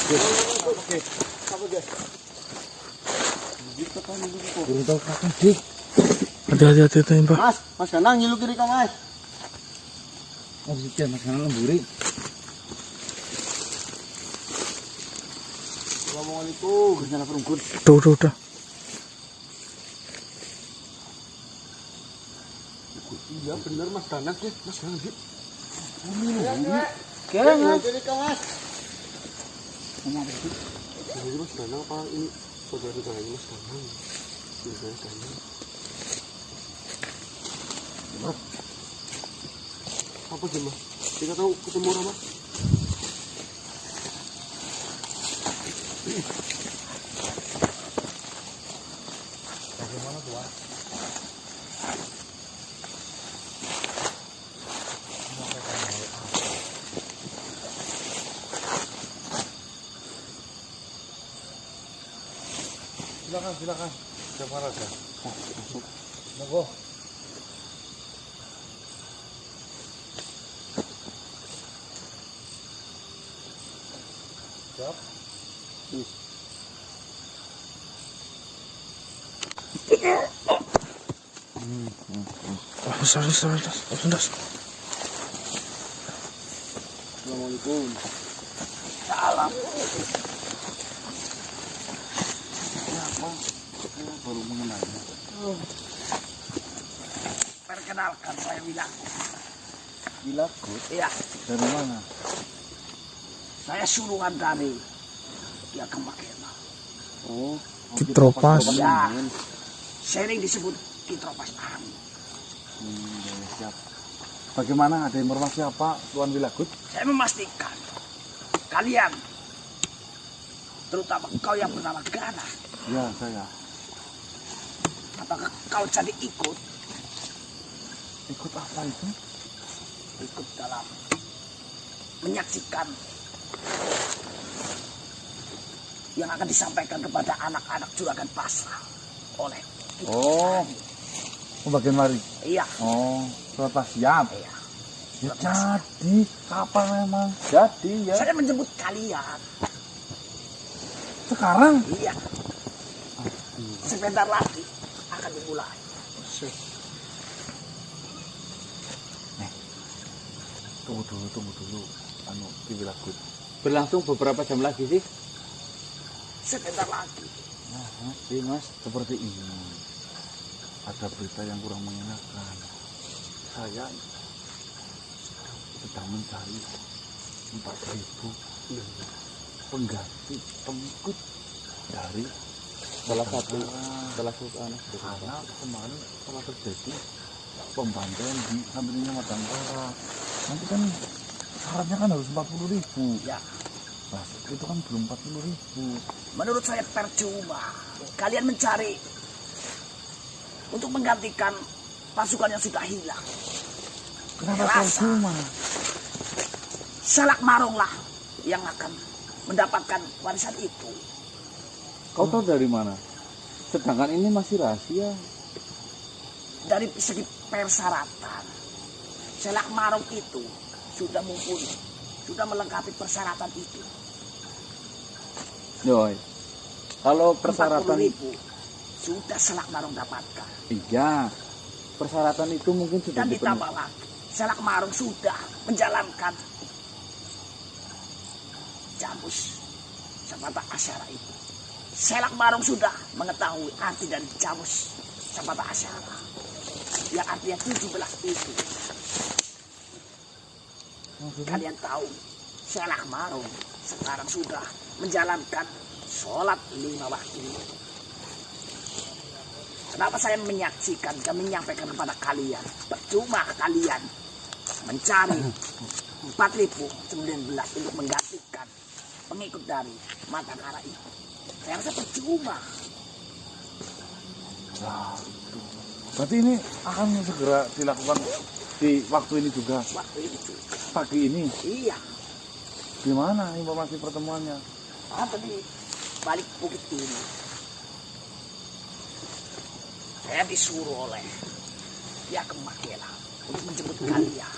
Oke. Apa guys? Gitu kan ini kok. Belum tahu kapan dik. Hati-hati Pak. Mas Ganang ngilu kiri kau mas. Oh sekian Mas Ganang lemburi. Assalamualaikum. Nyala perunggut. Udah. Iya benar Mas Ganang ya, Mas Ganang dik. Oke Mas. Kiri kau mas. Ngomong apa sih? Ini Mas Ganang apa ini saudara saya Mas Ganang? Ini saya Ganang. Apa sih mas? Kita tahu ketemu orang mas? Bagaimana tuan? Silakan. Siapa raga? Masuk. Monggo. Siap. Sorry. Assalamualaikum. Salam. Siapa? Saya baru mengenalnya. Perkenalkan saya Wilagut. Wilagut? Iya. Dari mana? Saya suruhan dari Ki Ageng Makena. Oh, Kitropas. Ya, sering disebut Kitropas Angin. siap. Bagaimana? Ada informasi apa, Tuan Wilagut? Saya memastikan kalian, terutama kau yang bernama Gana, Ya, saya. apakah kau jadi ikut Ikut apa itu? ikut dalam menyaksikan yang akan disampaikan kepada anak-anak juragan pasar oleh Oh, bagian mari. Iya. Oh, sudah siap. Iya. Ya jadi, kapan memang? Jadi ya. Saya menjemput kalian. Sekarang? Iya. Sebentar lagi akan dimulai. Tunggu dulu. Anu, Ki Wilagut. Berlangsung beberapa jam lagi sih? Sebentar lagi. Nah, Mas, seperti ini. Ada berita yang kurang mengenakan. Saya sedang mencari 4.000 pengganti pengikut dari salah satu anak karena kemarin telah terjadi pembantaian di sampingnya Madangkara. Nanti kan syaratnya kan harus 40.000. Ya. Nah, itu kan belum 40.000. Menurut saya percuma kalian mencari untuk menggantikan pasukan yang sudah hilang. Kenapa Rasa. percuma? Salak Maronglah yang akan mendapatkan warisan itu. Kau tahu dari mana? Sedangkan ini masih rahasia. Dari segi persyaratan, Salak Marong itu sudah mumpuni, sudah melengkapi persyaratan itu. Yoi. Kalau persyaratan 40.000 sudah Salak Marong dapatkan. iya. Persyaratan itu mungkin sudah Dan dipenuhi. ditambah lagi, Salak Marong sudah menjalankan Jamus Sabata Asyara itu. Salak Marong sudah mengetahui arti dari Jamus Sabata Asyara, yang artinya 17 itu. Kalian tahu, Salak Marong sekarang sudah menjalankan sholat 5 waktu. Kenapa saya menyaksikan dan menyampaikan kepada kalian? Percuma kalian mencari 4.019 untuk menggantikan pengikut dari Madangkara itu. Saya rasa percuma. Nah, berarti ini akan segera dilakukan di waktu ini juga. Waktu itu. Pagi ini. Iya. Di mana informasi pertemuannya? Ada di balik bukit ini. Saya disuruh oleh Ki Ageng Makena untuk menjemput kalian.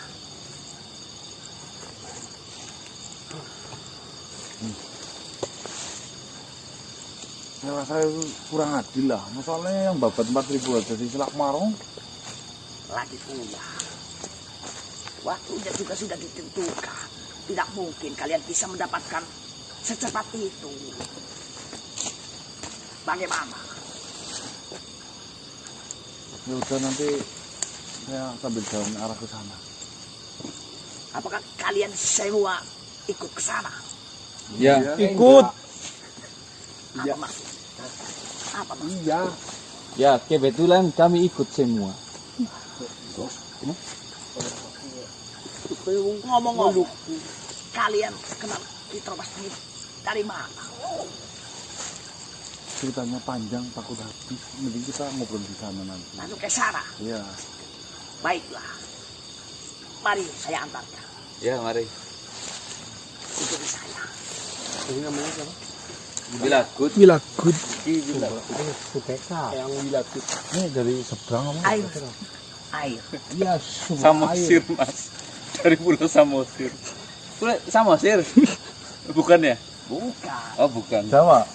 ngerasa itu kurang adil lah. Masalahnya yang babat 4.000 aja di Selak Marong. Lagi pula, waktunya juga sudah ditentukan. Tidak mungkin kalian bisa mendapatkan secepat itu. Bagaimana? Ya udah nanti saya sambil jalan arah ke sana. Apakah kalian semua ikut ke sana? Ya, Ikut. Apa maksud? Apa maksud? Iya. ya kebetulan kami ikut semua. Ngomong-ngomong, kalian kenal Kitropas ini dari mana? Ceritanya panjang, takut habis. Mending kita ngobrol di sana nanti. Lalu ke sana. Iya. Baiklah. Mari saya antarkan. Ya, mari. Ikuti saya. Ini namanya siapa? Bilakut. Bilakut. Yang Wilagut. Ini dari seberang apa? Air. Air. Iya, Samosir, Mas. Dari Pulau Samosir. Pulau Samosir? Bukan ya? Bukan. Oh, bukan. Jawa.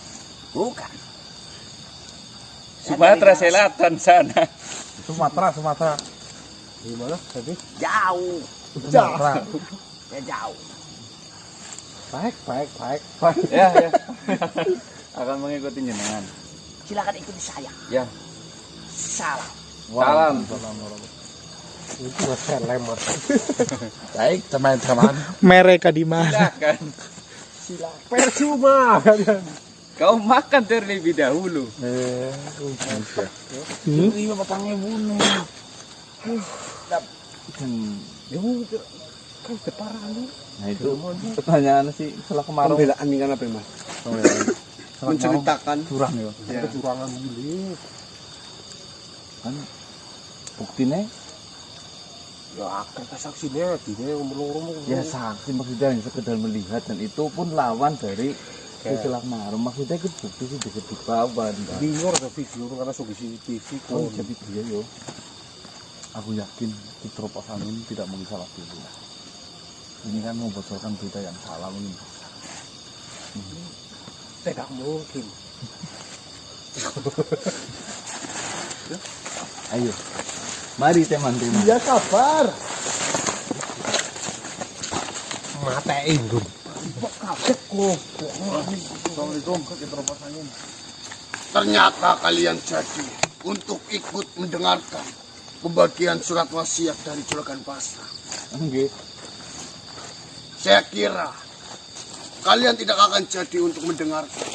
Bukan. Sumatera Selatan sana. Sumatera. Gimana tadi? Jauh. Sumatera. Ya jauh. Baik. Ya. Akan mengikuti jenengan. Silakan ikuti saya. Ya. Salam. Salam. Itu saya lemot. Baik, teman-teman. Mereka di mana? Silakan. Percuma. Kau makan terlebih dahulu. Ini batangnya bunuh. Ya kan keparah lu. Nah itu pertanyaan sih setelah kemarau. Pembelaan ini kan apa, Mas? Menceritakan curang ya. Kecurangan gini. Kan buktinya Ya kata saksinya dia ngomong-ngomong. ya saksi maksudnya yang sekedar melihat dan itu pun lawan dari Selak Marong. Maksudnya itu bukti sih di bawah. Bingung ada video karena sudah CCTV Oh, kok. jadi dia yo. Aku yakin Kitropas Angin tidak mungkin salah dulu. Ini kan membocorkan berita yang salah ini. Tidak mungkin. Ayo. Mari teman-teman. Iya kabar. Matein dong. Kok kaget kok. Assalamualaikum Kitropas Angin. Ternyata kalian jadi untuk ikut mendengarkan pembagian surat wasiat dari Juragan Pasra. Nggih. Saya kira kalian tidak akan jadi untuk mendengarkan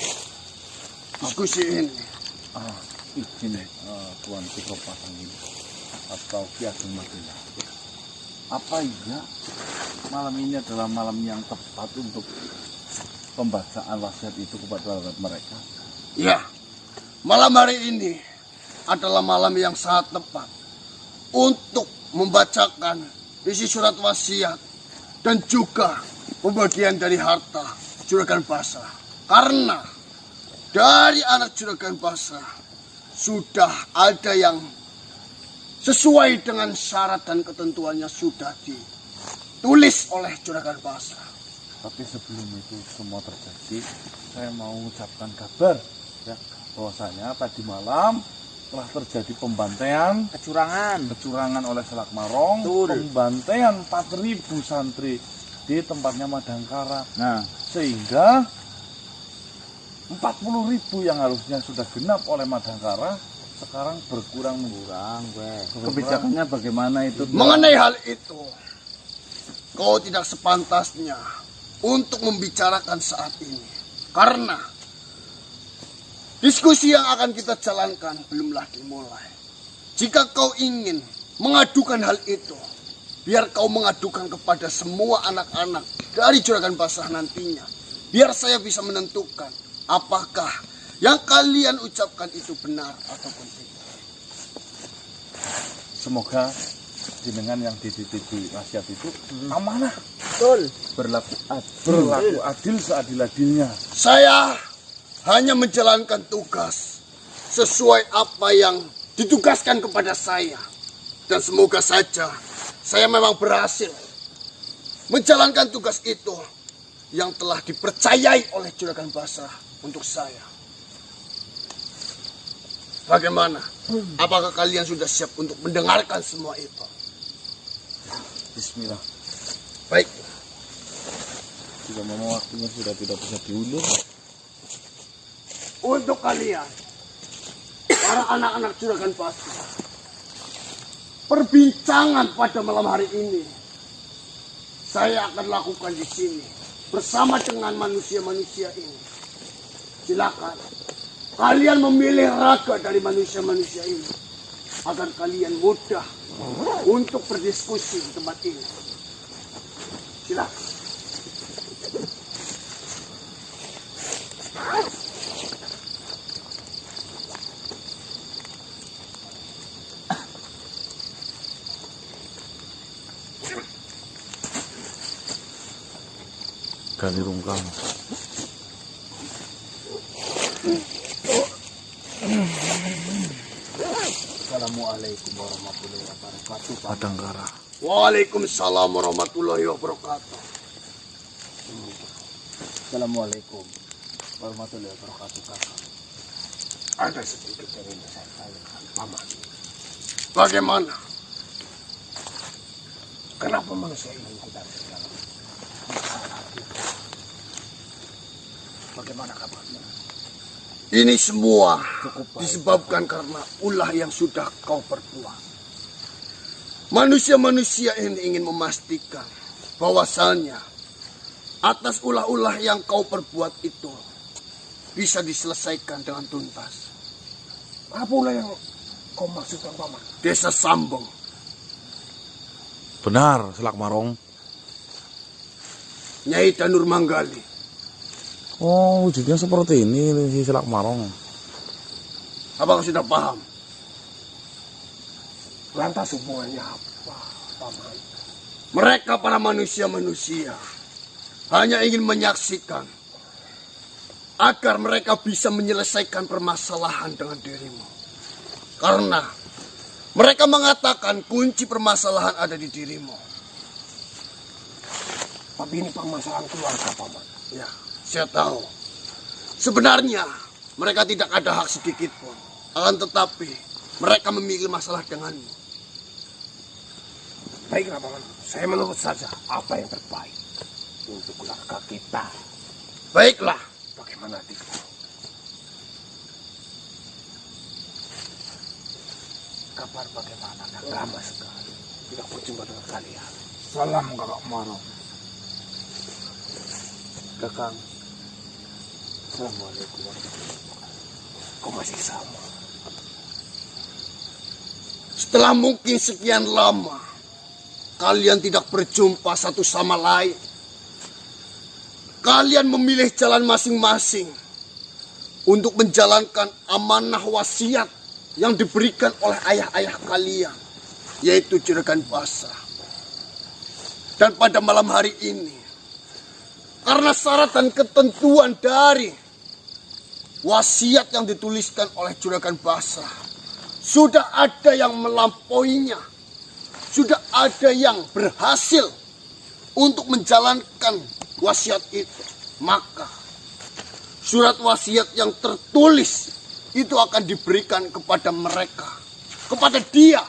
diskusi ini. Izin Tuan Kitropas Angin atau Ki Ageng Madina. Apa iya malam ini adalah malam yang tepat untuk pembacaan wasiat itu kepada mereka? Ya, malam hari ini adalah malam yang sangat tepat untuk membacakan isi surat wasiat dan juga pembagian dari harta Juragan Pasra. Karena dari anak Juragan Pasra sudah ada yang sesuai dengan syarat dan ketentuannya sudah ditulis oleh Juragan Pasra. Tapi sebelum itu semua terjadi, saya mau mengucapkan kabar ya bahwasanya tadi malam telah terjadi pembantaian kecurangan oleh Selak Marong. Pembantaian 4.000 santri di tempatnya Madangkara. Nah, Sehingga 40.000 yang harusnya sudah genap oleh Madangkara sekarang berkurang. kebijakannya bagaimana itu? Mengenai hal itu, kau tidak sepantasnya untuk membicarakan saat ini. Karena diskusi yang akan kita jalankan belumlah dimulai. Jika kau ingin mengadukan hal itu, biar kau mengadukan kepada semua anak-anak dari Juragan Pasra nantinya. Biar saya bisa menentukan apakah yang kalian ucapkan itu benar ataupun tidak. Semoga jenengan yang dititipi wasiat itu amanah, berlaku adil seadil-adilnya. Saya hanya menjalankan tugas sesuai apa yang ditugaskan kepada saya. Dan semoga saja saya memang berhasil menjalankan tugas itu yang telah dipercayai oleh Juragan Pasra untuk saya. Bagaimana? Apakah kalian sudah siap untuk mendengarkan semua itu? Bismillah. Baik. Jika memang waktunya sudah tidak bisa diulur, Untuk kalian, para anak-anak Juragan Basra, perbincangan pada malam hari ini saya akan lakukan di sini bersama dengan manusia-manusia ini. Silakan kalian memilih raga dari manusia-manusia ini agar kalian mudah untuk berdiskusi di tempat ini. Silakan. Kali Rungkang. Assalamualaikum warahmatullahi wabarakatuh. Padanggara. Waalaikumsalam warahmatullahi wabarakatuh. Assalamualaikum warahmatullahi wabarakatuh. Kakak. Ada sedikit Yang ingin saya tanyakan, Paman. bagaimana? Kenapa manusia ini kita sedang masalah kita? Bagaimana kabarnya? Ini semua Cukup baik. disebabkan karena ulah yang sudah kau perbuat. Manusia-manusia ini ingin memastikan bahwasannya atas ulah-ulah yang kau perbuat itu bisa diselesaikan dengan tuntas. Apa pula yang kau maksudkan, Paman? Desa Sambong, Benar, Selak Marong. Nyai Danur Manggali. Oh, wujudnya seperti ini si Selak Marong. Apakah sudah paham? Lantas hubungannya apa, Paman? Mereka para manusia-manusia hanya ingin menyaksikan agar mereka bisa menyelesaikan permasalahan dengan dirimu. Karena mereka mengatakan kunci permasalahan ada di dirimu. Tapi ini permasalahan keluarga, Paman. Ya, saya tahu. Sebenarnya mereka tidak ada hak sedikit pun. Akan tetapi mereka memiliki masalah denganmu. Baiklah, Paman. Saya menurut saja apa yang terbaik untuk keluarga kita. Baiklah. Bagaimana Dik? Kabar bagaimana? Lama sekali tidak berjumpa dengan kalian. Salam Kakak Marong. Kakang. Assalamualaikum warahmatullahi wabarakatuh. Kau masih sama. Setelah mungkin sekian lama kalian tidak berjumpa satu sama lain. Kalian memilih jalan masing-masing untuk menjalankan amanah wasiat yang diberikan oleh ayah-ayah kalian, yaitu Juragan Basra. Dan pada malam hari ini, karena syarat dan ketentuan dari wasiat yang dituliskan oleh Juragan Basra, sudah ada yang melampauinya, sudah ada yang berhasil untuk menjalankan wasiat itu. Maka surat wasiat yang tertulis itu akan diberikan kepada mereka, kepada dia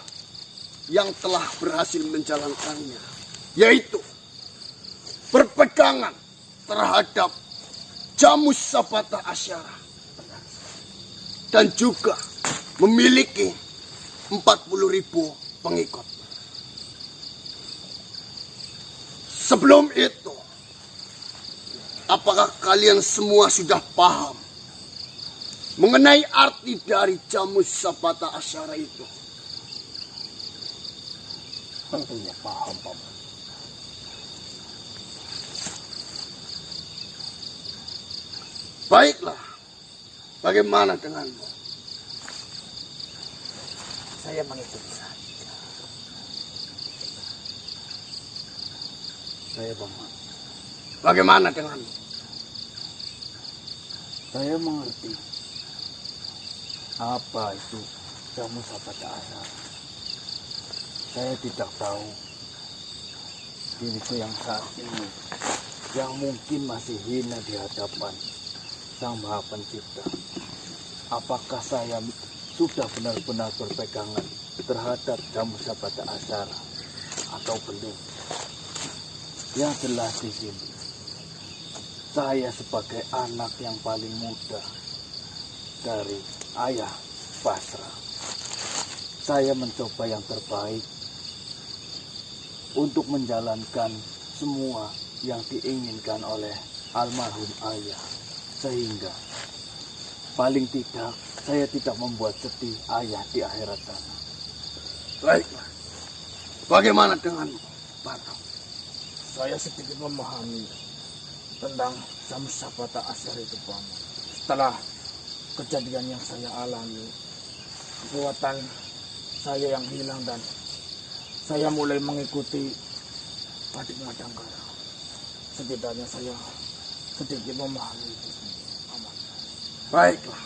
yang telah berhasil menjalankannya, yaitu berpegangan terhadap Jamus Sabata Asyara dan juga memiliki 40.000 pengikut. Sebelum itu, apakah kalian semua sudah paham mengenai arti dari Jamus Sabata Asyara itu? Tentunya paham, Paman. Baiklah, bagaimana denganmu? Saya mengikuti saja. Saya Paman. Bagaimana denganmu? Saya mengerti apa itu Jamus Sabata Asyara. Saya tidak tahu diriku yang saat ini, yang mungkin masih hina di hadapan Sang Maha Pencipta. Apakah saya sudah benar-benar berpegangan terhadap jamu sabata asyara atau belum. Yang jelas di sini, saya sebagai anak yang paling muda dari ayah Basra, saya mencoba yang terbaik untuk menjalankan semua yang diinginkan oleh almarhum ayah, sehingga paling tidak saya tidak membuat sedih ayah di akhirat sana. Baiklah. Bagaimana denganmu, Batam? Saya sedikit memahami tentang jamu sabata asyara itu, Paman. Setelah kejadian yang saya alami, kekuatan saya yang hilang dan saya mulai mengikuti Badik Madangkara. Setidaknya saya sedikit memahami itu semua, Paman. Baiklah.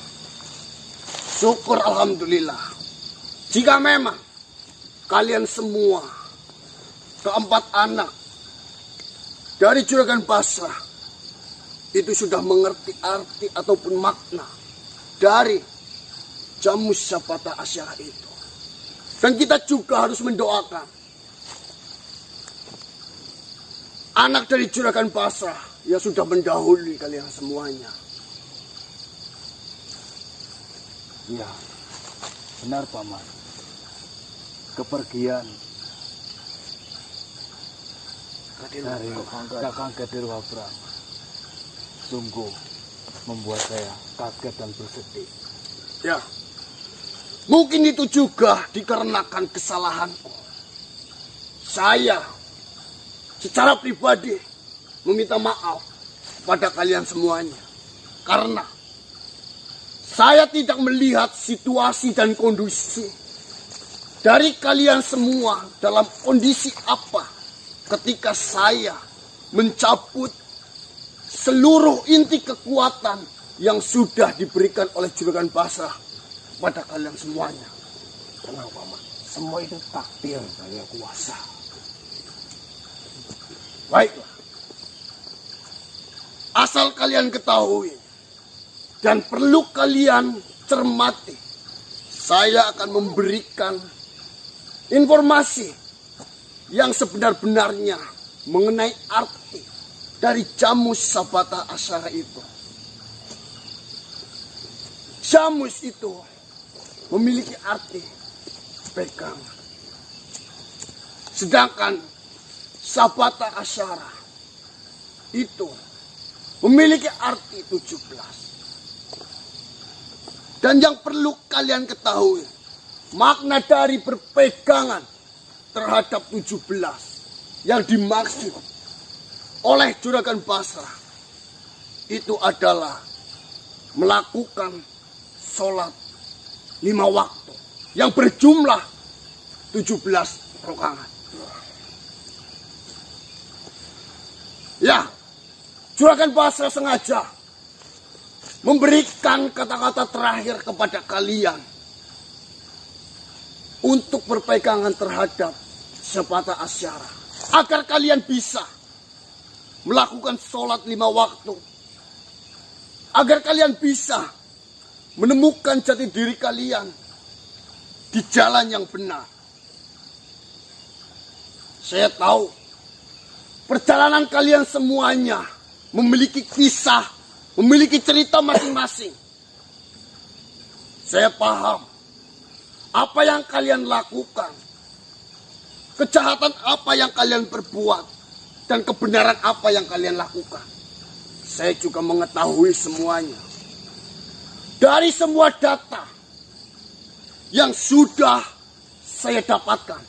Syukur alhamdulillah. Jika memang kalian semua, keempat anak dari Juragan Basra, itu sudah mengerti arti ataupun makna dari jamu sabata asyara itu. Dan kita juga harus mendoakan anak dari Juragan Basra yang sudah mendahului kalian semuanya. Ya, benar Paman. Kepergian dari Kakang Gadirwa Brang sungguh membuat saya kaget dan bersedih. Ya, mungkin itu juga dikarenakan kesalahanku. Saya secara pribadi meminta maaf pada kalian semuanya. Karena saya tidak melihat situasi dan kondisi dari kalian semua dalam kondisi apa ketika saya mencabut seluruh inti kekuatan yang sudah diberikan oleh Juragan Basra pada kalian semuanya. Tenang, Paman. Semua itu takdir dari Yang Kuasa. Baiklah. Asal kalian ketahui dan perlu kalian cermati, saya akan memberikan informasi yang sebenar-benarnya mengenai arti dari jamus sabata asyara itu. Jamus itu memiliki arti pegang. Sedangkan sabata asyara itu memiliki arti 17. Dan yang perlu kalian ketahui, makna dari berpegangan terhadap 17 yang dimaksud oleh Juragan Basra itu adalah melakukan sholat 5 waktu yang berjumlah 17 rakaat. Ya, Juragan Basra sengaja memberikan kata-kata terakhir kepada kalian untuk berpegangan terhadap sabata asyara, agar kalian bisa melakukan sholat 5 waktu, agar kalian bisa menemukan jati diri kalian di jalan yang benar. Saya tahu perjalanan kalian semuanya memiliki kisah, memiliki cerita masing-masing. Saya paham apa yang kalian lakukan, kejahatan apa yang kalian perbuat, dan kebenaran apa yang kalian lakukan. Saya juga mengetahui semuanya. Dari semua data yang sudah saya dapatkan,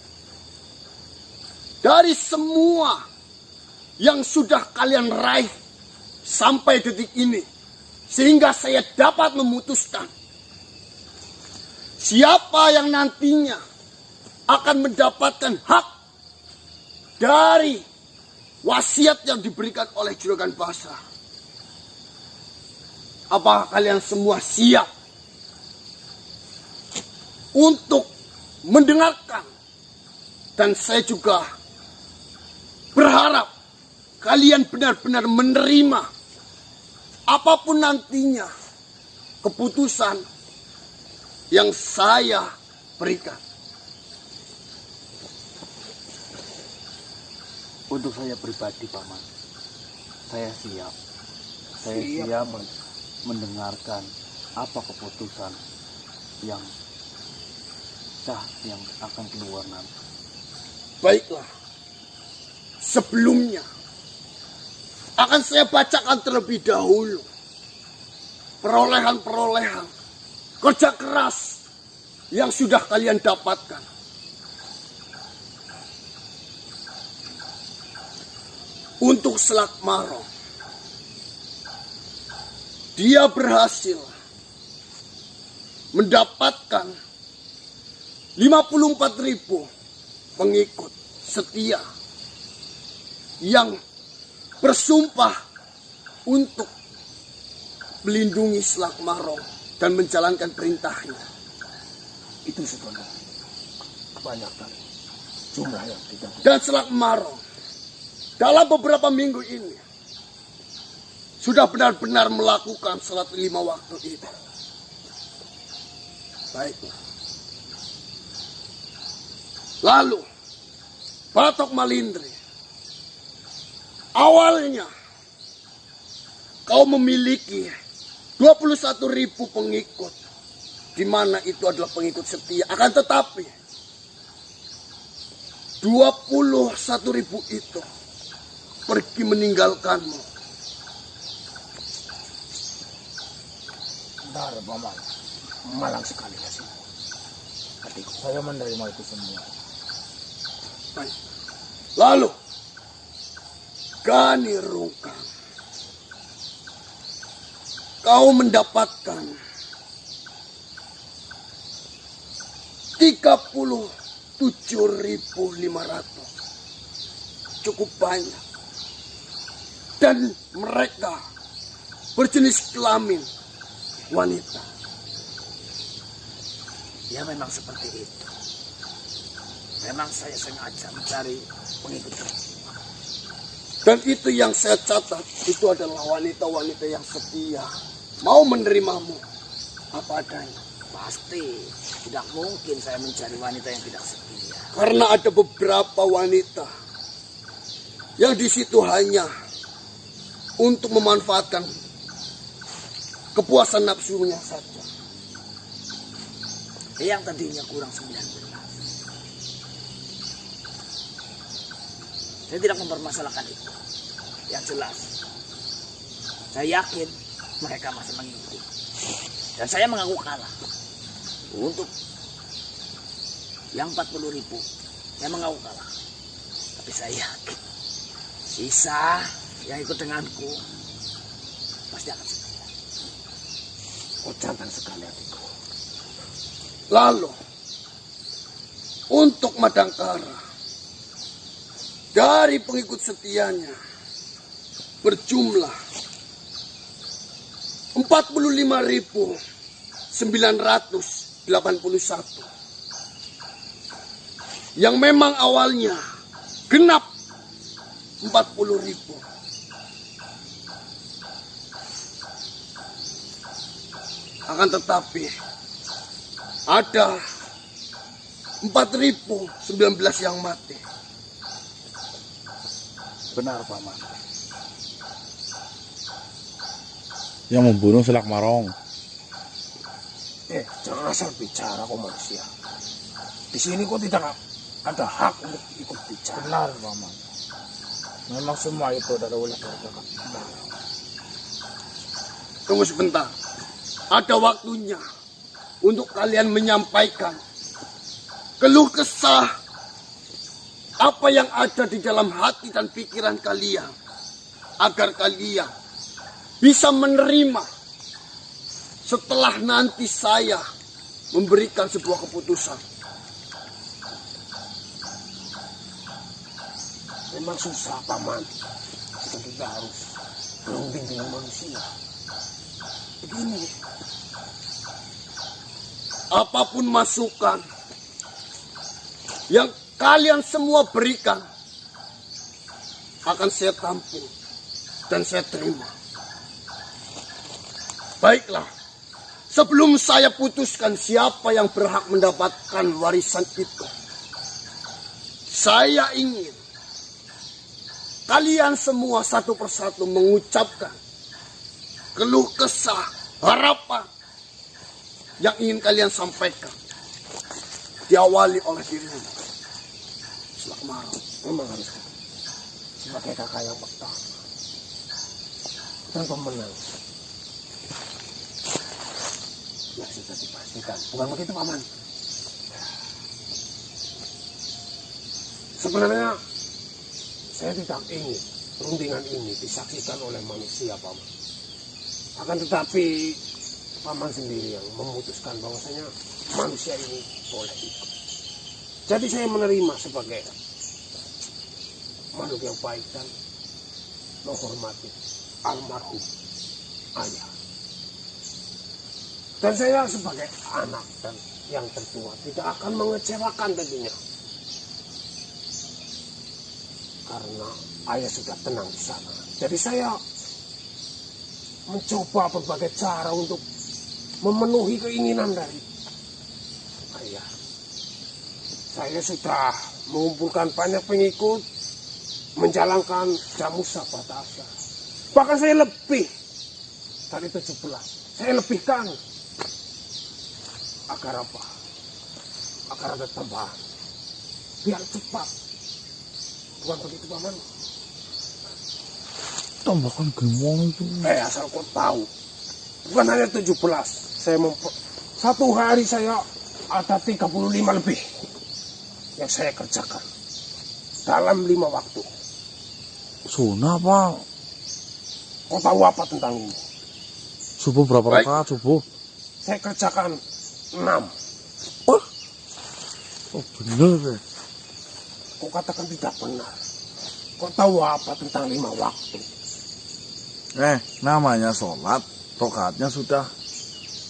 dari semua yang sudah kalian raih sampai detik ini, sehingga saya dapat memutuskan siapa yang nantinya akan mendapatkan hak dari wasiat yang diberikan oleh Juragan Basra. Apakah kalian semua siap untuk mendengarkan? Dan saya juga berharap kalian benar-benar menerima apapun nantinya keputusan yang saya berikan. Untuk saya pribadi, Paman, saya siap. Saya siap mendengarkan apa keputusan yang sah yang akan keluar nanti. Baiklah, sebelumnya akan saya bacakan terlebih dahulu perolehan-perolehan kerja keras yang sudah kalian dapatkan. Untuk Selak Marong, dia berhasil mendapatkan 54.000 pengikut setia yang bersumpah untuk melindungi Selak Marong dan menjalankan perintahnya. Itu sebenarnya banyak kali jumlah yang tidak. Dan Selak Marong dalam beberapa minggu ini sudah benar-benar melakukan salat 5 waktu itu. Baiklah. Lalu Batok Malindri, awalnya kau memiliki 21.000 pengikut, di mana itu adalah pengikut setia. Akan tetapi 21.000 itu pergi meninggalkanmu. Benar, Paman. Malang sekali nasib. Adikku, saya menerima itu semua. Baik. Lalu Gani Rungkang, kau mendapatkan 37.500. Cukup banyak. Dan mereka berjenis kelamin wanita. Ya memang seperti itu. Memang saya sengaja mencari pengikut. Dan itu yang saya catat, itu adalah wanita-wanita yang setia, mau menerimamu apa adanya. Pasti tidak mungkin saya mencari wanita yang tidak setia. Karena ada beberapa wanita yang di situ hanya untuk memanfaatkan kepuasan nafsunya saja. Yang tadinya kurang 19. Saya tidak mempermasalahkan itu. Yang jelas, saya yakin mereka masih mengikuti. Dan saya mengaku kalah. Untuk yang 40.000, saya mengaku kalah. Tapi saya yakin, sisa yang ikut denganku pasti akan setia. Oh, jantan sekali adikku. Lalu untuk Madangkara, dari pengikut setianya berjumlah 45.981 yang memang awalnya genap 40.000. Akan tetapi ada 4.019 yang mati. Benar, Paman. Yang membunuh Selak Marong. Jangan asal bicara kau manusia. Di sini kau tidak ada hak untuk ikut bicara. Benar, Paman. Memang semua itu adalah ulah keluarga kami. Tunggu sebentar. Ada waktunya untuk kalian menyampaikan keluh kesah apa yang ada di dalam hati dan pikiran kalian, agar kalian bisa menerima setelah nanti saya memberikan sebuah keputusan. Memang susah, Paman. Kita tidak harus berunding dengan manusia. Begini, Apapun masukan yang kalian semua berikan akan saya tampung dan saya terima. Baiklah, sebelum saya putuskan siapa yang berhak mendapatkan warisan itu, saya ingin kalian semua satu persatu mengucapkan keluh kesah, harapan yang ingin kalian sampaikan. Diawali oleh dirimu. Selakmaro, memang harus sebagai kakak yang pertama dan pemenang. Ya sudah dipastikan, bukan begitu paman? Sebenarnya saya tidak ingin perundingan ini disaksikan oleh manusia, paman. Akan tetapi paman sendiri yang memutuskan bahwasanya manusia ini boleh ikut. Jadi saya menerima sebagai makhluk yang baik dan menghormati almarhum ayah. Dan saya sebagai anak dan yang tertua tidak akan mengecewakan tentunya. Karena ayah sudah tenang di sana. Jadi saya mencoba berbagai cara untuk memenuhi keinginan dari ayah. Saya sudah mengumpulkan banyak pengikut, menjalankan jamu sahabat asal. Bahkan saya lebih dari 17. Saya lebihkan. Agar apa? Agar ada tambahan. Biar cepat. Bukan begitu, paman? Tambahkan gimana itu? Asal kau tahu. Bukan hanya 17. Satu hari saya ada 35 lebih yang saya kerjakan dalam 5 waktu. Sunnah apa? Kau tahu apa tentang ini? Subuh berapa Baik. rakaat subuh? Saya kerjakan 6. Oh bener ya. Kau katakan tidak benar. Kau tahu apa tentang 5 waktu? Namanya sholat, rakaatnya sudah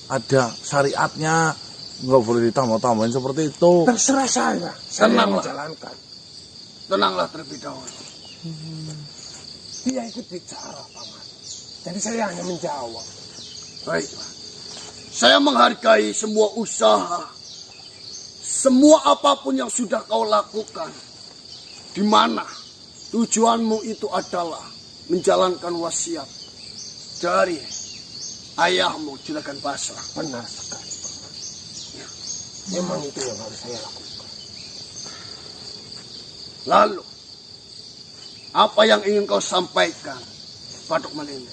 ada syariatnya, nggak boleh ditambah-tambahin seperti itu. Terserah saya. Saya Tenanglah. menjalankan. Tenanglah terlebih dahulu. Dia ikut bicara, paman. Jadi saya hanya menjawab. Baiklah. Saya menghargai semua usaha. Semua apapun yang sudah kau lakukan. Di mana tujuanmu itu adalah menjalankan wasiat dari ayahmu Juragan Basra. Benar sekali, paman. Ya. Memang itu yang harus saya lakukan. Lalu, apa yang ingin kau sampaikan, Patok Malini?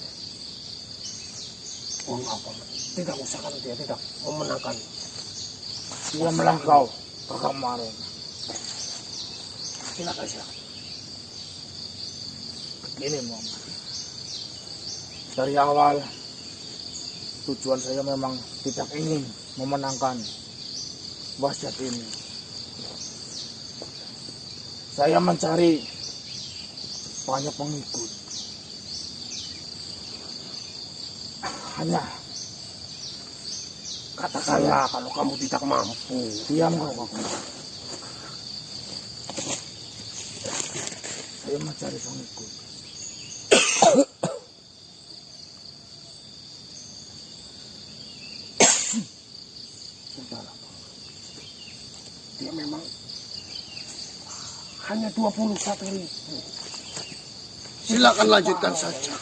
Oh, apa? Tidak usah, kan dia tidak memenangkan. Dia melangkau ke kemarin. Silakan, silakan. Begini Muhammad. Dari awal tujuan saya memang tidak ingin memenangkan wasiat ini. Saya mencari banyak pengikut. Hanya Katakanlah kalau kamu tidak mampu. diam kau. Saya mencari pengikut. Sudahlah, Pak. Dia memang hanya 21.000. Silakan lanjutkan saja.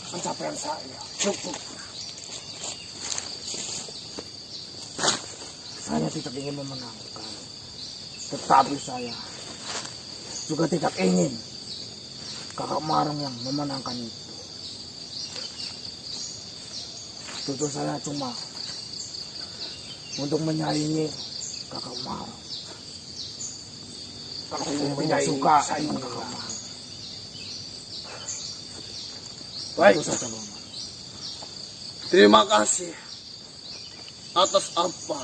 Pencapaian saya cukup. Saya tidak ingin memenangkan, tetapi saya juga tidak ingin Kakak Marung yang memenangkan itu. Tujuan saya cuma untuk menyaingi Kakak Marung. Kalau Saya ingin tidak menyaingi suka saya dengan mengalah. Kakak Marung. Baik. Itu saja, Mama. Terima kasih atas apa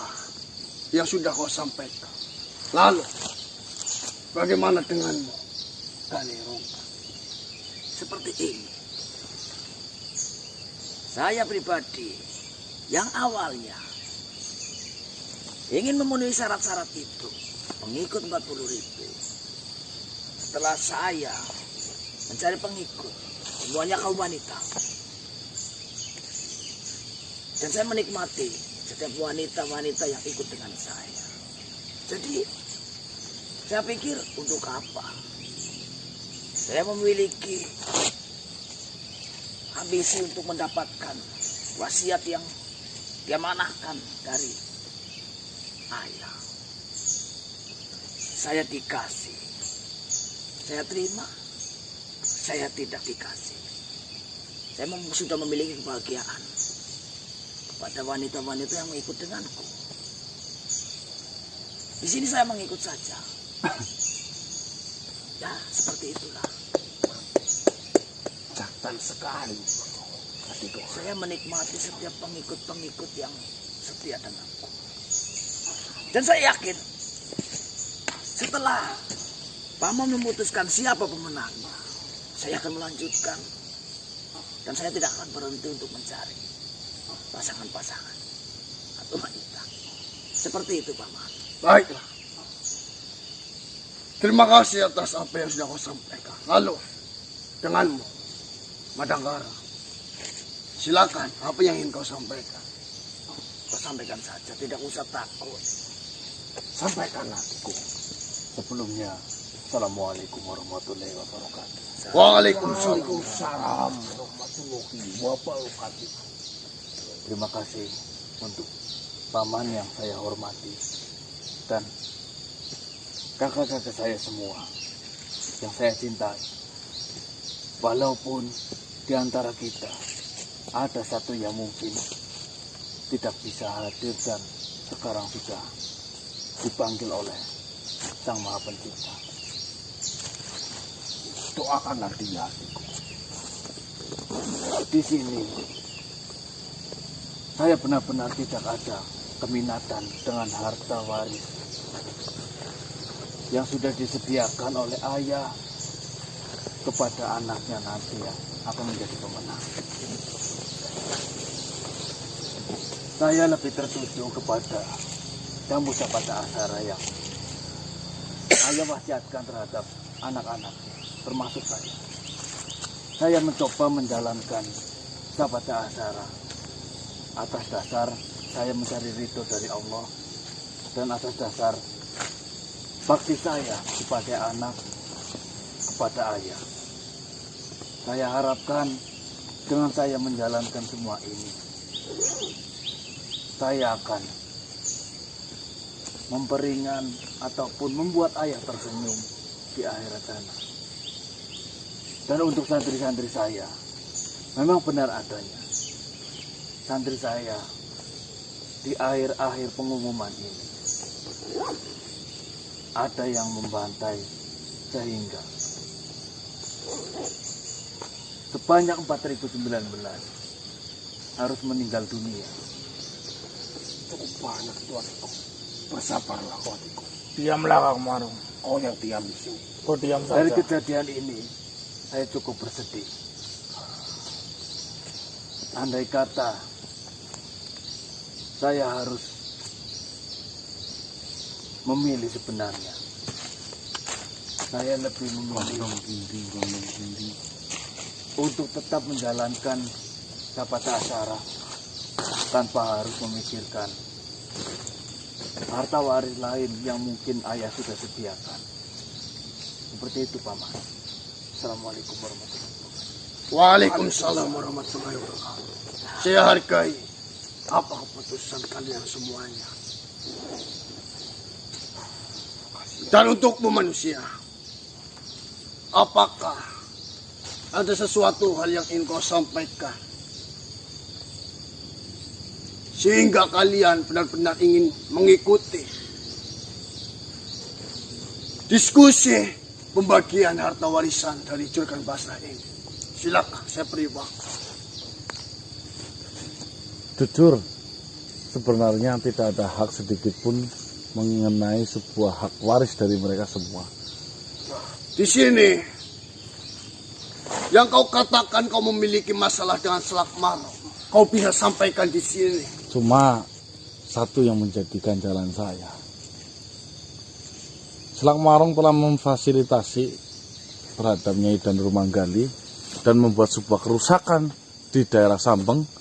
yang sudah kau sampaikan. Lalu, bagaimana denganmu, Danirung? Seperti ini. Saya pribadi yang awalnya ingin memenuhi syarat-syarat itu, pengikut 40.000. Setelah saya mencari pengikut, semuanya kaum wanita. Dan saya menikmati setiap wanita-wanita yang ikut dengan saya. Jadi saya pikir untuk apa saya memiliki ambisi untuk mendapatkan wasiat yang diamanahkan dari ayah. Saya dikasih, saya terima, saya tidak dikasih. Saya sudah memiliki kebahagiaan pada wanita-wanita yang mengikut denganku. Di sini saya mengikut saja. Ya, seperti itulah. Jantan sekali. Adikku. Saya menikmati setiap pengikut-pengikut yang setia denganku. Dan saya yakin setelah Paman memutuskan siapa pemenangnya, saya akan melanjutkan dan saya tidak akan berhenti untuk mencari pasangan-pasangan atau wanita. Seperti itu, Paman. Baiklah. Terima kasih atas apa yang sudah kau sampaikan. Lalu, denganmu, Madanggara, silakan apa yang ingin kau sampaikan. Kau sampaikan saja, tidak usah takut. Sampaikan adikku. Sebelumnya, Assalamualaikum warahmatullahi wabarakatuh. Waalaikumsalam. Waalaikumsalam warahmatullahi wabarakatuh. Terima kasih untuk paman yang saya hormati dan kakak-kakak saya semua yang saya cintai. Walaupun di antara kita ada satu yang mungkin tidak bisa hadir dan sekarang sudah dipanggil oleh Sang Maha Pencipta. Doakanlah dia adikku. Di sini saya benar-benar tidak ada keminatan dengan harta waris yang sudah disediakan oleh ayah kepada anaknya nanti yang akan menjadi pemenang. Saya lebih tertuju kepada Jambu Sabata Asara yang ayah wasiatkan terhadap anak-anaknya, termasuk saya. Saya mencoba menjalankan Sabata Asara atas dasar saya mencari ridho dari Allah dan atas dasar bakti saya sebagai anak kepada ayah. Saya harapkan dengan saya menjalankan semua ini, saya akan memperingan ataupun membuat ayah tersenyum di akhirat sana. Dan untuk santri-santri saya, memang benar adanya. Santri saya di akhir-akhir pengumuman ini ada yang membantai sehingga sebanyak 4019 harus meninggal dunia. Cukup banyak itu adikku. Bersabarlah kau adikku. Diamlah Kang Marung. Kau yang diam di sini. Kau diam Dari saja. kejadian ini saya cukup bersedih. Andai kata saya harus memilih sebenarnya, saya lebih memilih untuk tetap menjalankan Sabata Asara tanpa harus memikirkan harta waris lain yang mungkin ayah sudah sediakan. Seperti itu, Paman. Assalamualaikum warahmatullahi wabarakatuh. Waalaikumsalam warahmatullahi wabarakatuh. Saya hargai apa keputusan kalian semuanya. Dan untukmu manusia, apakah ada sesuatu hal yang ingin kau sampaikan sehingga kalian benar-benar ingin mengikuti diskusi pembagian harta warisan dari Juragan Basrah ini? Silakan, saya beri waktu. Jujur, sebenarnya tidak ada hak sedikit pun mengenai sebuah hak waris dari mereka semua. Di sini, yang kau katakan kau memiliki masalah dengan Selak Marung, kau bisa sampaikan di sini. Cuma satu yang menjadikan jalan saya. Selak Marung telah memfasilitasi terhadap Nyai dan Rumanggali dan membuat sebuah kerusakan di daerah Sambeng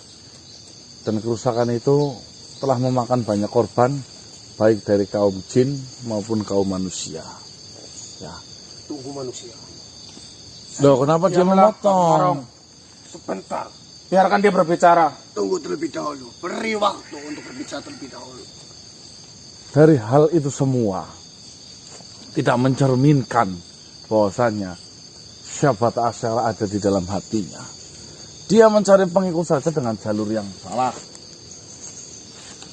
Dan kerusakan itu telah memakan banyak korban, baik dari kaum jin maupun kaum manusia. Ya. Tunggu manusia. Loh, kenapa dia memotong? Sebentar. Biarkan dia berbicara. Tunggu terlebih dahulu. Beri waktu untuk berbicara terlebih dahulu. Dari hal itu semua tidak mencerminkan bahwasanya Syahbata Asyara ada di dalam hatinya. Dia mencari pengikut saja dengan jalur yang salah.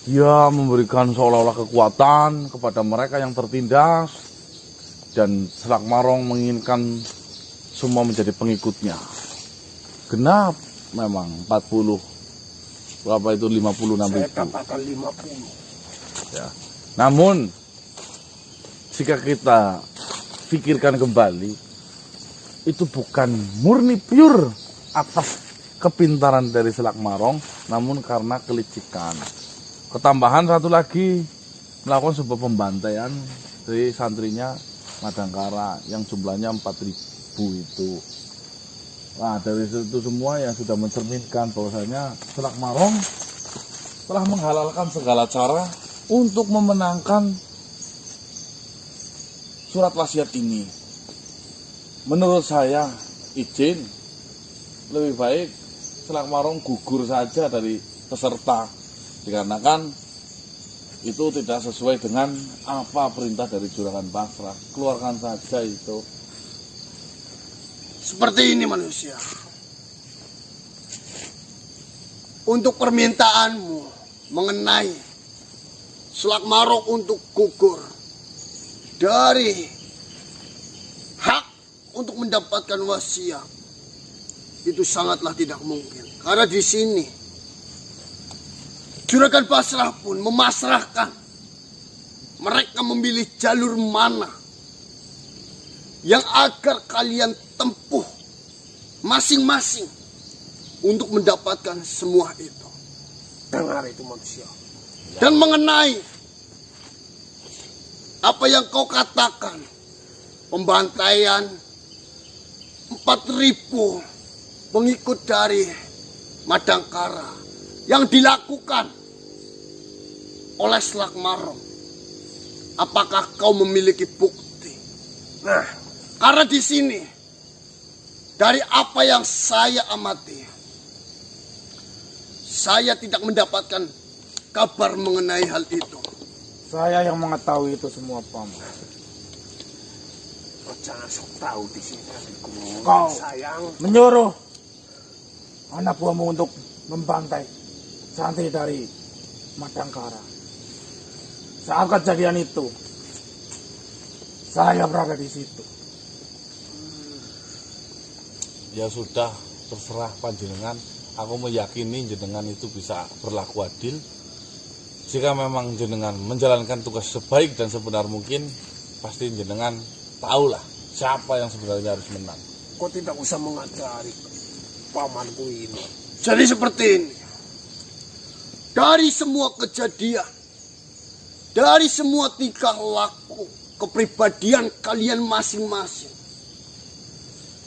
Dia memberikan seolah-olah kekuatan kepada mereka yang tertindas, dan Selak Marong menginginkan semua menjadi pengikutnya. Genap memang 40, berapa itu 56 Saya ribu. katakan 50. Ya. Namun jika kita pikirkan kembali, itu bukan murni pure atas kepintaran dari Selak Marong, namun karena kelicikan. Ketambahan satu lagi, melakukan sebuah pembantaian dari santrinya Madangkara yang jumlahnya 4.000 itu. Nah, dari itu semua yang sudah mencerminkan bahwasanya Selak Marong telah menghalalkan segala cara untuk memenangkan surat wasiat ini. Menurut saya, izin lebih baik Selak Marong gugur saja dari peserta, dikarenakan itu tidak sesuai dengan apa perintah dari Juragan Basrah. Keluarkan saja itu. Seperti ini manusia. Untuk permintaanmu mengenai Selak Marong untuk gugur dari hak untuk mendapatkan wasiat, itu sangatlah tidak mungkin. Karena di sini Juragan Basrah pun memasrahkan mereka memilih jalur mana yang agar kalian tempuh masing-masing untuk mendapatkan semua itu. Dengar itu manusia. Dan mengenai apa yang kau katakan, pembantaian 4.000 pengikut dari Madangkara yang dilakukan oleh Selak Marong, apakah kau memiliki bukti? Nah, karena di sini dari apa yang saya amati, saya tidak mendapatkan kabar mengenai hal itu. Saya yang mengetahui itu semua, Paman. Kau jangan sok tahu di sini. Kau sayang menyuruh anak buahmu untuk membantai santri dari Madangkara. Saat kejadian itu, saya berada di situ. Ya sudah, terserah panjenengan. Aku meyakini jenengan itu bisa berlaku adil. Jika memang jenengan menjalankan tugas sebaik dan sebenar mungkin, pasti jenengan tahulah siapa yang sebenarnya harus menang. Kau tidak usah mengajari pamanku ini. Jadi seperti ini. Dari semua kejadian, dari semua tingkah laku, kepribadian kalian masing-masing,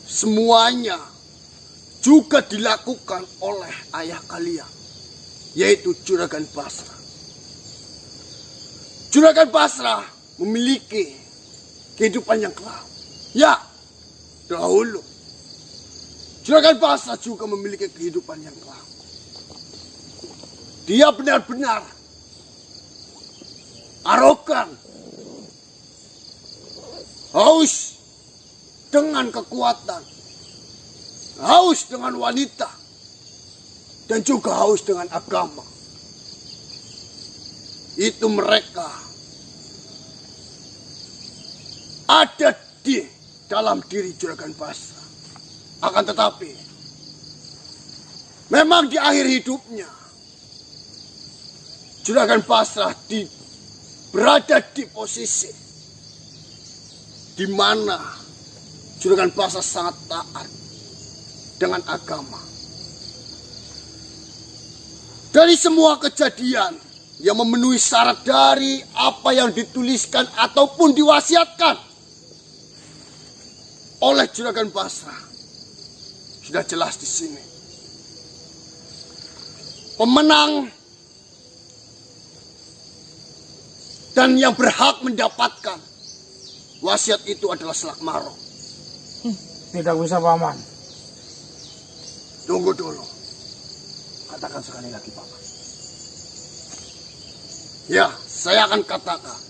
semuanya juga dilakukan oleh ayah kalian, yaitu Juragan Basrah. Juragan Basrah memiliki kehidupan yang kelam. Ya, dahulu Juragan Basrah juga memiliki kehidupan yang kelam. Dia benar-benar arogan, haus dengan kekuatan, haus dengan wanita, dan juga haus dengan agama. Itu mereka ada di dalam diri Juragan Basrah. Akan tetapi, memang di akhir hidupnya, Juragan Basrah berada di posisi di mana Juragan Basrah sangat taat dengan agama. Dari semua kejadian yang memenuhi syarat dari apa yang dituliskan ataupun diwasiatkan oleh Juragan Basrah, sudah jelas di sini. pemenang dan yang berhak mendapatkan wasiat itu adalah Selakmaro. Tidak bisa paman. Tunggu dulu. Katakan sekali lagi, paman. Ya, saya akan katakan.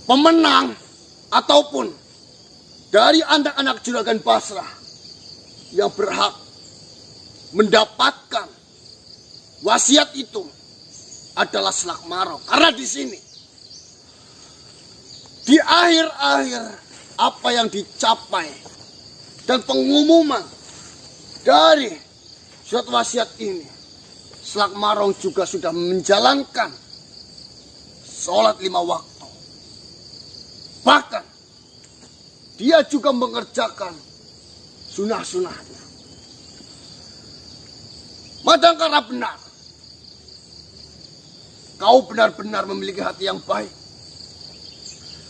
Pemenang ataupun dari anak-anak Juragan Basrah yang berhak mendapatkan wasiat itu adalah Selakmaro. Karena di sini, di akhir-akhir apa yang dicapai dan pengumuman dari surat wasiat ini, Selakmaro juga sudah menjalankan sholat 5 waktu. Bahkan dia juga mengerjakan sunah-sunahnya. Madangkara benar. Kau benar-benar memiliki hati yang baik.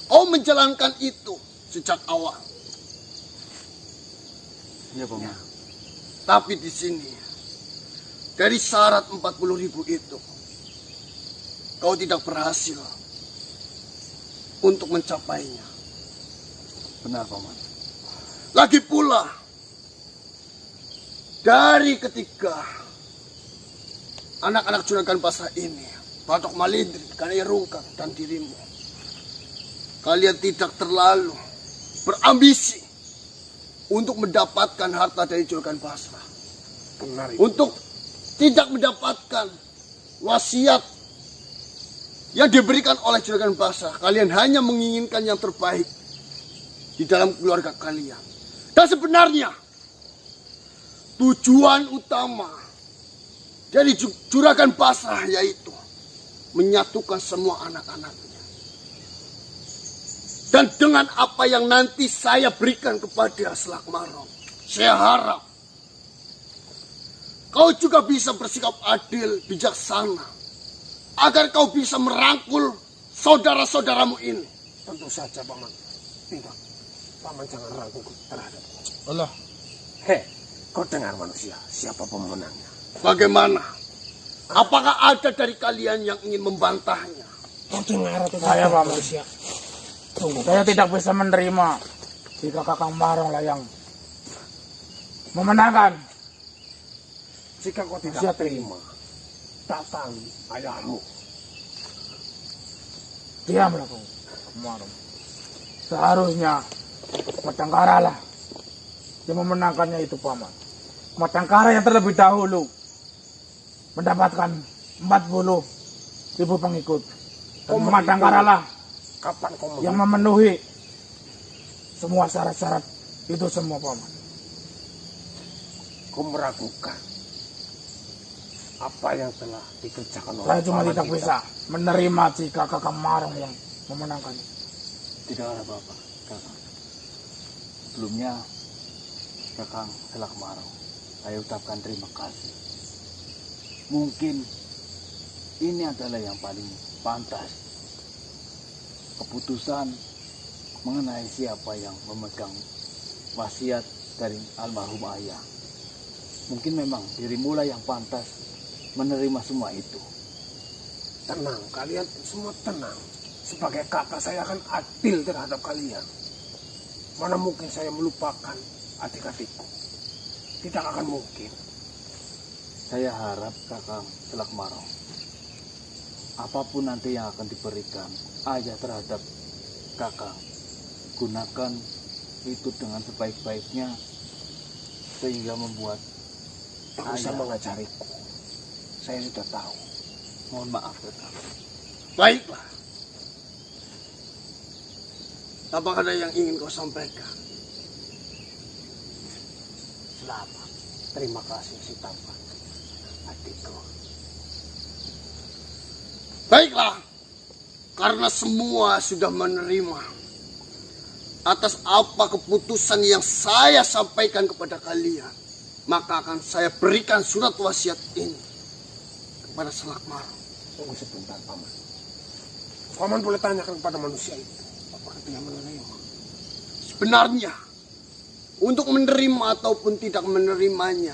Kau menjalankan itu sejak awal. Iya, Paman. Tapi di sini, dari syarat 40.000 itu, kau tidak berhasil untuk mencapainya. Benar, Paman. Lagi pula, dari ketiga anak-anak Juragan Basrah ini, Batok Malindri, Kanaya Rungkang, dan dirimu, kalian tidak terlalu berambisi untuk mendapatkan harta dari Juragan Basrah. Benar itu. Untuk tidak mendapatkan wasiat yang diberikan oleh Juragan Basrah, kalian hanya menginginkan yang terbaik di dalam keluarga kalian. Dan sebenarnya tujuan utama dari Juragan Basrah yaitu menyatukan semua anak-anaknya. Dan dengan apa yang nanti saya berikan kepada Selakmaro, saya harap kau juga bisa bersikap adil, bijaksana, agar kau bisa merangkul saudara-saudaramu ini. Tentu saja, paman. Tidak. Paman jangan ragu terhadapku. Allah. Kau dengar manusia, siapa pemenangnya? Bagaimana? Apakah ada dari kalian yang ingin membantahnya? Kau dengar atau saya, Pak manusia? Tunggu. Saya tidak bisa menerima jika Kakang Marong lah yang memenangkan. Jika kau tidak terima, datang ayahmu. Diamlah kau, Marong. Seharusnya Matangkara lah yang memenangkannya itu, paman. Matangkara yang terlebih dahulu mendapatkan 40.000 pengikut. Dan Matangkara lah kapan kau yang memenuhi semua syarat-syarat itu semua, paman. Kau meragukan apa yang telah dikerjakan oleh saya cuma tidak bisa menerima jika Kakang Marong yang memenangkannya. Tidak ada apa-apa, Kakang. Sebelumnya, Kakang Selakmaro, saya ucapkan terima kasih. Mungkin ini adalah yang paling pantas. Keputusan mengenai siapa yang memegang wasiat dari almarhum ayah. Mungkin memang dirimu lah yang pantas menerima semua itu. Tenang, kalian semua tenang. Sebagai kakak saya akan adil terhadap kalian. Mana mungkin saya melupakan adik-adikku. Tidak akan mungkin. Saya harap Kakang Selakmaro, apapun nanti yang akan diberikan ayah terhadap Kakang, gunakan itu dengan sebaik-baiknya sehingga membuat tak usah mengajariku. Saya sudah tahu. Mohon maaf, Kakang. Baiklah. Apakah ada yang ingin kau sampaikan? Selamat. Terima kasih, Sitapan. Adikku. Baiklah. Karena semua sudah menerima atas apa keputusan yang saya sampaikan kepada kalian, maka akan saya berikan surat wasiat ini kepada Selakmaro. Tunggu sebentar, Paman. Paman boleh tanyakan kepada manusia itu. Apakah dia menerima? Sebenarnya, untuk menerima ataupun tidak menerimanya,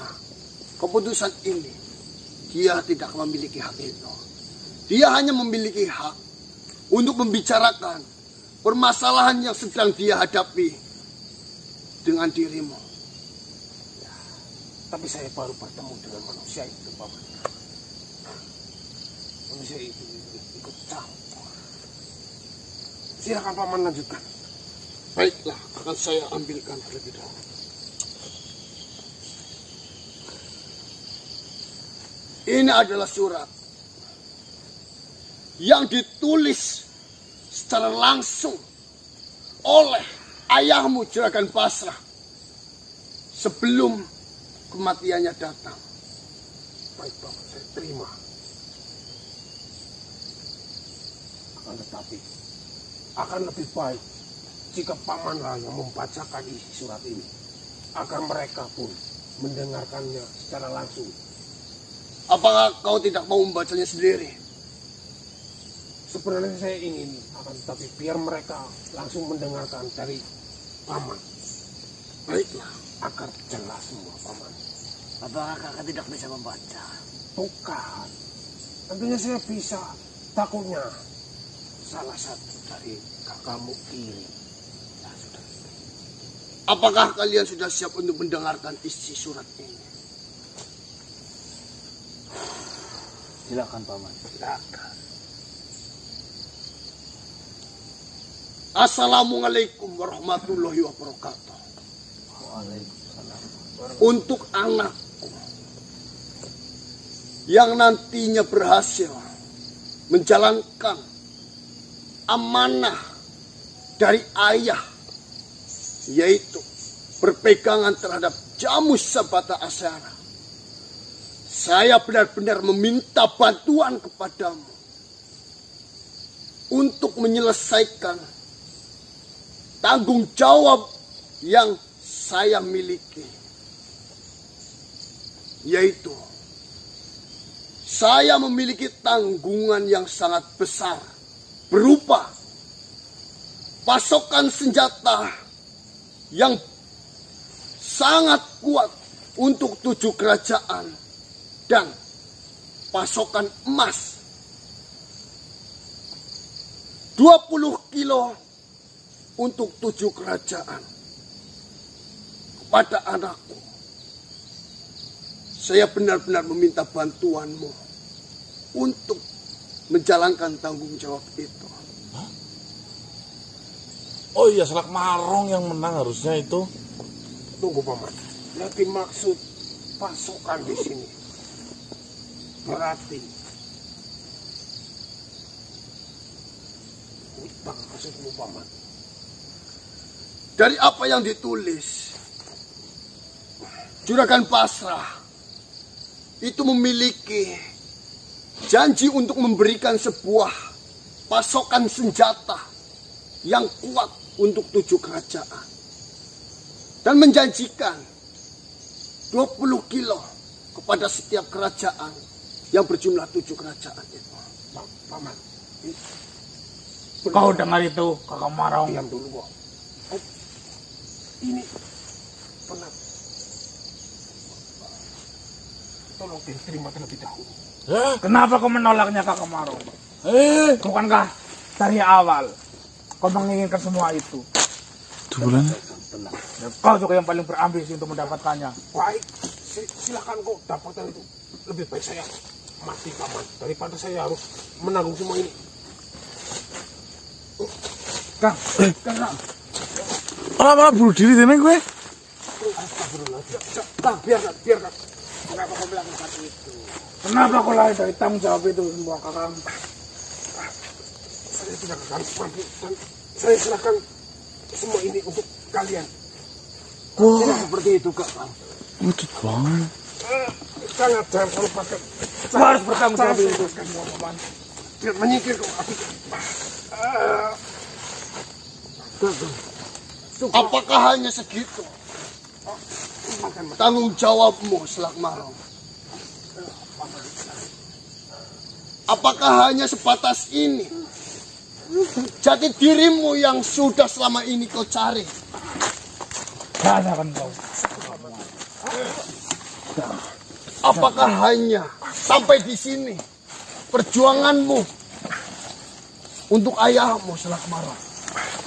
keputusan ini dia tidak memiliki hak itu. Dia hanya memiliki hak untuk membicarakan permasalahan yang sedang dia hadapi dengan dirimu. Tapi saya baru bertemu dengan manusia itu, Paman. Manusia itu ikut campur. Silakan Paman lanjutkan. Baiklah, akan saya ambilkan terlebih dahulu. Ini adalah surat yang ditulis secara langsung oleh ayahmu Juragan Basrah sebelum kematiannya datang. Baik Paman, saya terima. Akan tetapi, akan lebih baik jika Pamanlah yang membacakan isi surat ini, agar mereka pun mendengarkannya secara langsung. Apakah kau tidak mau membacanya sendiri? Sebenarnya saya ingin, akan tetapi biar mereka langsung mendengarkan dari Paman. Baiklah. Agar jelas semua, Paman. Apakah kakak tidak bisa membaca? Bukan. Tentunya saya bisa. Takutnya salah satu dari kakakmu iri. Ya, sudah. Apakah kalian sudah siap untuk mendengarkan isi surat ini? Silakan Paman. Silakan. Assalamualaikum warahmatullahi wabarakatuh. Waalaikumsalam. Untuk anakku yang nantinya berhasil menjalankan amanah dari ayah, yaitu berpegangan terhadap jamu sabata asyara, saya benar-benar meminta bantuan kepadamu untuk menyelesaikan tanggung jawab yang saya miliki, yaitu saya memiliki tanggungan yang sangat besar berupa pasokan senjata yang sangat kuat untuk 7 kerajaan dan pasokan emas 20 kilo untuk 7 kerajaan. Kepada anakku, saya benar-benar meminta bantuanmu untuk menjalankan tanggung jawab itu. Oh iya, Selak Marong yang menang harusnya itu. Tunggu Paman. Berarti maksud pasukan di sini berarti hutang maksudmu Paman. Dari apa yang ditulis, Juragan Basrah itu memiliki janji untuk memberikan sebuah pasokan senjata yang kuat untuk 7 kerajaan. Dan menjanjikan 20 kilo kepada setiap kerajaan yang berjumlah 7 kerajaan itu. Paman. Kau dengar itu, Kakak Marong? Diam dulu, Bo. Oh, ini benar. Tolong diterima terlebih dahulu. Kenapa kau menolaknya, Kakak Marong? Bukankah dari awal kau menginginkan semua itu? Bulan. Ya, kau juga yang paling berambisi untuk mendapatkannya. Baik, silakan kau dapatkan itu. Lebih baik saya mati Paman daripada saya harus menanggung semua ini. Kang, Malah bunuh diri dene gue. Astagfirullahaladzim. Kang, biarkan. Kenapa kau melakukan itu? kenapa kau lari dari tanggung jawab itu semua, Kakang? Saya tidak akan mampu dan saya serahkan semua ini untuk kalian. Tidak seperti itu, Kakang. Lucu banget. Jangan kalau pakai. Kau harus bertanggung jawab itu semua, Paman. Biar menyingkir kau. Apakah hanya segitu tanggung jawabmu, Selak Marong? Apakah hanya sebatas ini jati dirimu yang sudah selama ini kau cari? Rasakan kau. Apakah hanya sampai di sini perjuanganmu untuk ayahmu Selakmara.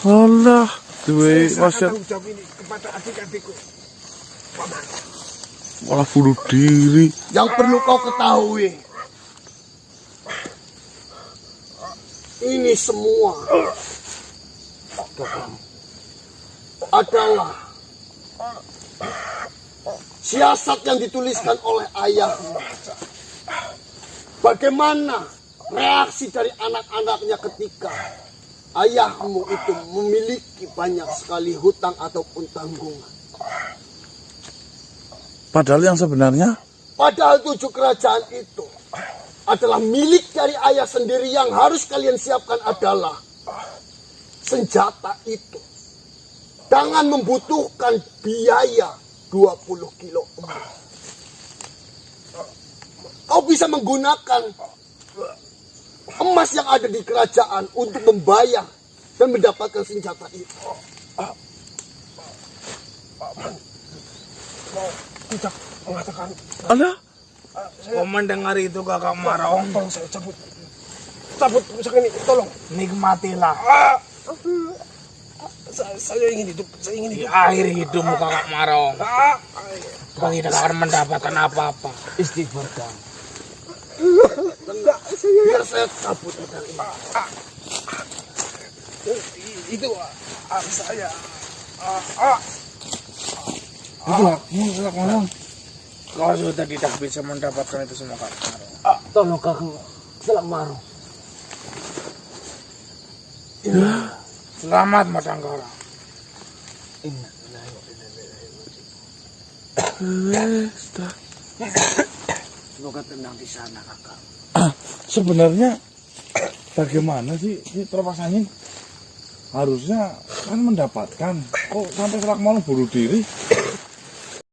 Allah, duwe wasiat Tanggung jawab ini kepada adik-adikku. Paman. malah bunuh diri. Yang perlu kau ketahui, ini semua adalah siasat yang dituliskan oleh ayahmu. Bagaimana reaksi dari anak-anaknya ketika ayahmu itu memiliki banyak sekali hutang ataupun tanggungan. Padahal yang sebenarnya Padahal 7 kerajaan itu adalah milik dari ayah sendiri. Yang harus kalian siapkan adalah senjata itu. Dengan membutuhkan biaya 20 kilo emas. Kau bisa menggunakan emas yang ada di kerajaan untuk membayar dan mendapatkan senjata itu. Tidak mengatakan. ada Kau mendengar itu Kakak Marong? Tolong saya cabut. Cabut pusaka ini, tolong. Nikmatilah. Saya ingin hidup. Saya ingin Di hidup. akhir hidupmu Kakak Marong, Ah, kau tidak akan mendapatkan apa-apa. Istighfar kau. Biar saya cabut pedang ini. itu saya. Itu hakmu Kakak Marong. Kau sudah tidak bisa mendapatkan itu semua Kakak Marong. Tolong Kakang Selakmara. Selamat Madangkara. Semoga tenang di sana Kakang. sebenarnya bagaimana sih terpas angin? Harusnya kan mendapatkan. Kok sampai Selakmara bunuh diri?